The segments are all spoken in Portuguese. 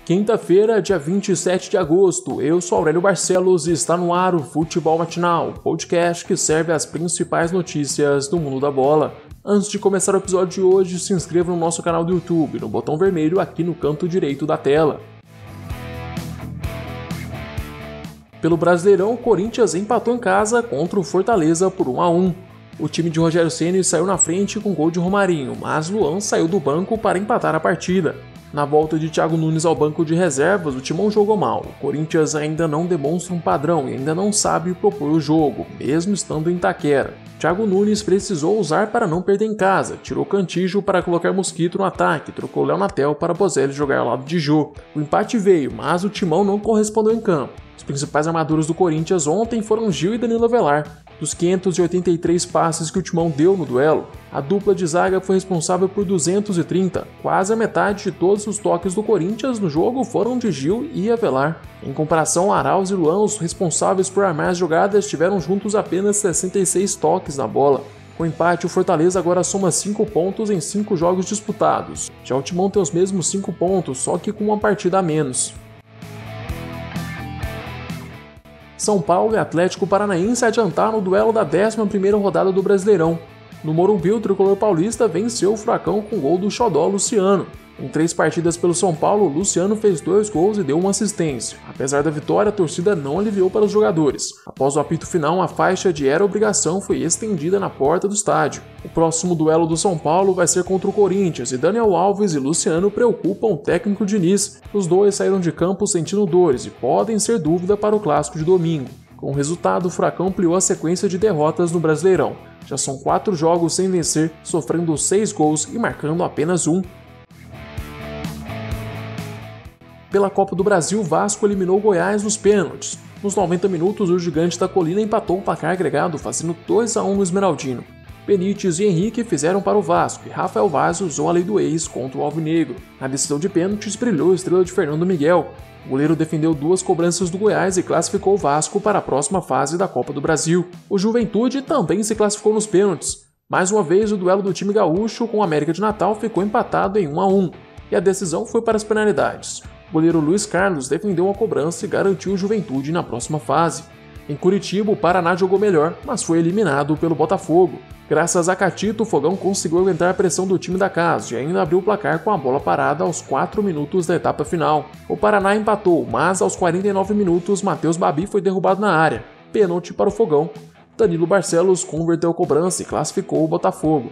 Quinta-feira, dia 27 de agosto, eu sou Aurélio Barcelos e está no ar o Futebol Matinal, podcast que serve as principais notícias do mundo da bola. Antes de começar o episódio de hoje, se inscreva no nosso canal do YouTube, no botão vermelho aqui no canto direito da tela. Pelo Brasileirão, o Corinthians empatou em casa contra o Fortaleza por 1-1. O time de Rogério Ceni saiu na frente com gol de Romarinho, mas Luan saiu do banco para empatar a partida. Na volta de Thiago Nunes ao banco de reservas, o Timão jogou mal. O Corinthians ainda não demonstra um padrão e ainda não sabe propor o jogo, mesmo estando em Itaquera. Thiago Nunes precisou usar para não perder em casa, tirou Cantillo para colocar Mosquito no ataque, trocou Léo Natel para Bozelli jogar ao lado de Jô. O empate veio, mas o Timão não correspondeu em campo. Os principais armadores do Corinthians ontem foram Gil e Danilo Avelar. Dos 583 passes que o Timão deu no duelo, a dupla de zaga foi responsável por 230, quase a metade de todos os toques do Corinthians no jogo foram de Gil e Avelar. Em comparação, Arauz e Luan, os responsáveis por armar as jogadas, tiveram juntos apenas 66 toques na bola. Com o empate, o Fortaleza agora soma 5 pontos em 5 jogos disputados. Já o Timão tem os mesmos 5 pontos, só que com uma partida a menos. São Paulo e Atlético Paranaense adiantaram no duelo da 11ª rodada do Brasileirão. No Morumbi, o tricolor paulista venceu o Furacão com gol do xodó Luciano. Em 3 partidas pelo São Paulo, Luciano fez 2 gols e deu uma assistência. Apesar da vitória, a torcida não aliviou para os jogadores. Após o apito final, a faixa de era obrigação foi estendida na porta do estádio. O próximo duelo do São Paulo vai ser contra o Corinthians e Daniel Alves e Luciano preocupam o técnico Diniz. Os dois saíram de campo sentindo dores e podem ser dúvida para o clássico de domingo. Com o resultado, o Furacão ampliou a sequência de derrotas no Brasileirão. Já são 4 jogos sem vencer, sofrendo 6 gols e marcando apenas 1. Pela Copa do Brasil, o Vasco eliminou o Goiás nos pênaltis. Nos 90 minutos, o Gigante da Colina empatou o placar agregado, fazendo 2-1 no Esmeraldino. Benítez e Henrique fizeram para o Vasco e Rafael Vaz usou a lei do ex contra o Alvinegro. Na decisão de pênaltis, brilhou a estrela de Fernando Miguel. O goleiro defendeu 2 cobranças do Goiás e classificou o Vasco para a próxima fase da Copa do Brasil. O Juventude também se classificou nos pênaltis. Mais uma vez, o duelo do time gaúcho com o América de Natal ficou empatado em 1-1, e a decisão foi para as penalidades. O goleiro Luiz Carlos defendeu uma cobrança e garantiu o Juventude na próxima fase. Em Curitiba, o Paraná jogou melhor, mas foi eliminado pelo Botafogo. Graças a Catito, o Fogão conseguiu aguentar a pressão do time da casa e ainda abriu o placar com a bola parada aos 4 minutos da etapa final. O Paraná empatou, mas aos 49 minutos, Matheus Babi foi derrubado na área. Pênalti para o Fogão. Danilo Barcelos converteu a cobrança e classificou o Botafogo.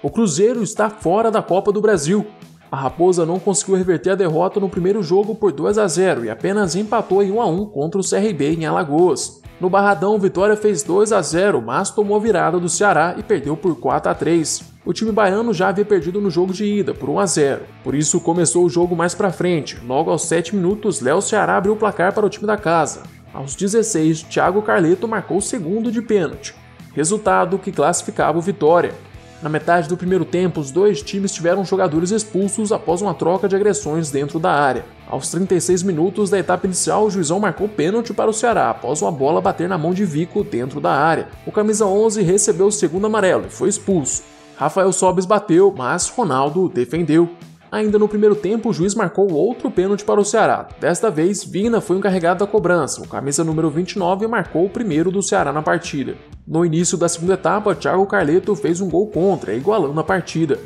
O Cruzeiro está fora da Copa do Brasil. A Raposa não conseguiu reverter a derrota no primeiro jogo por 2-0 e apenas empatou em 1-1 contra o CRB em Alagoas. No Barradão, o Vitória fez 2-0, mas tomou a virada do Ceará e perdeu por 4-3. O time baiano já havia perdido no jogo de ida por 1-0, por isso começou o jogo mais pra frente. Logo aos 7 minutos, Léo Ceará abriu o placar para o time da casa. Aos 16, Thiago Carleto marcou o segundo de pênalti, resultado que classificava o Vitória. Na metade do primeiro tempo, os 2 times tiveram jogadores expulsos após uma troca de agressões dentro da área. Aos 36 minutos da etapa inicial, o juizão marcou pênalti para o Ceará após uma bola bater na mão de Vico dentro da área. O camisa 11 recebeu o segundo amarelo e foi expulso. Rafael Sobis bateu, mas Ronaldo defendeu. Ainda no primeiro tempo, o juiz marcou outro pênalti para o Ceará. Desta vez, Vina foi o encarregado da cobrança. O camisa número 29 marcou o primeiro do Ceará na partida. No início da segunda etapa, Thiago Carleto fez um gol contra, igualando a partida.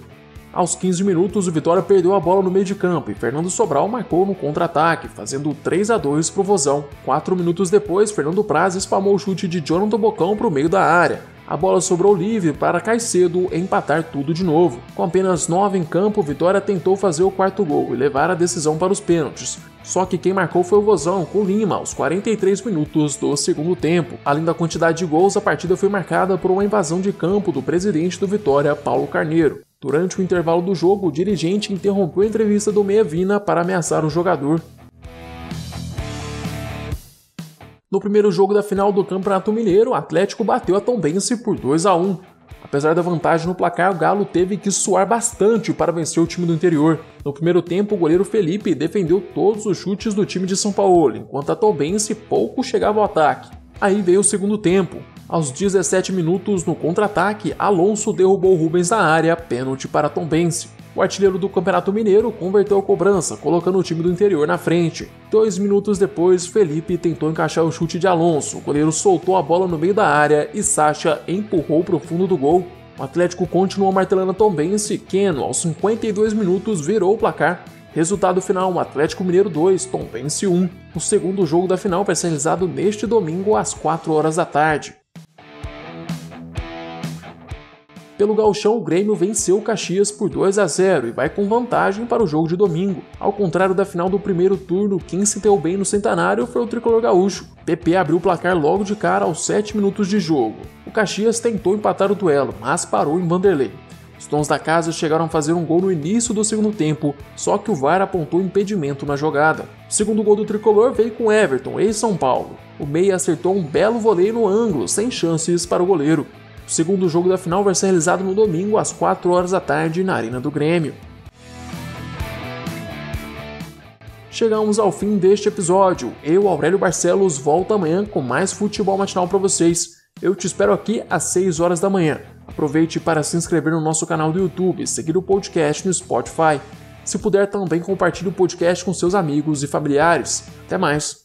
Aos 15 minutos, o Vitória perdeu a bola no meio de campo e Fernando Sobral marcou no contra-ataque, fazendo 3-2 pro Vozão. 4 minutos depois, Fernando Praz espalmou o chute de Jonathan Bocão para o meio da área. A bola sobrou livre para Caicedo empatar tudo de novo. Com apenas 9 em campo, Vitória tentou fazer o 4º gol e levar a decisão para os pênaltis. Só que quem marcou foi o Vozão, com Lima, aos 43 minutos do segundo tempo. Além da quantidade de gols, a partida foi marcada por uma invasão de campo do presidente do Vitória, Paulo Carneiro. Durante o intervalo do jogo, o dirigente interrompeu a entrevista do Meia Vina para ameaçar o jogador. No primeiro jogo da final do Campeonato Mineiro, o Atlético bateu a Tombense por 2-1. Apesar da vantagem no placar, o Galo teve que suar bastante para vencer o time do interior. No primeiro tempo, o goleiro Felipe defendeu todos os chutes do time de São Paulo, enquanto a Tombense pouco chegava ao ataque. Aí veio o segundo tempo. Aos 17 minutos, no contra-ataque, Alonso derrubou Rubens na área, pênalti para Tombense. O artilheiro do Campeonato Mineiro converteu a cobrança, colocando o time do interior na frente. 2 minutos depois, Felipe tentou encaixar o chute de Alonso, o goleiro soltou a bola no meio da área e Sacha empurrou para o fundo do gol. O Atlético continuou martelando a Tombense, Keno, aos 52 minutos, virou o placar. Resultado final, Atlético Mineiro 2, Tombense 1. O segundo jogo da final vai ser realizado neste domingo às 4 horas da tarde. Pelo Gauchão, o Grêmio venceu o Caxias por 2-0 e vai com vantagem para o jogo de domingo. Ao contrário da final do primeiro turno, quem se deu bem no Centenário foi o tricolor gaúcho. PP abriu o placar logo de cara aos 7 minutos de jogo. O Caxias tentou empatar o duelo, mas parou em Vanderlei. Os dons da casa chegaram a fazer um gol no início do segundo tempo, só que o VAR apontou impedimento na jogada. O segundo gol do tricolor veio com Everton, ex-São Paulo. O meia acertou um belo voleio no ângulo, sem chances para o goleiro. O segundo jogo da final vai ser realizado no domingo às 4 horas da tarde na Arena do Grêmio. Chegamos ao fim deste episódio. Eu, Aurélio Barcelos, volto amanhã com mais futebol matinal para vocês. Eu te espero aqui às 6 horas da manhã. Aproveite para se inscrever no nosso canal do YouTube, seguir o podcast no Spotify. Se puder, também compartilhe o podcast com seus amigos e familiares. Até mais!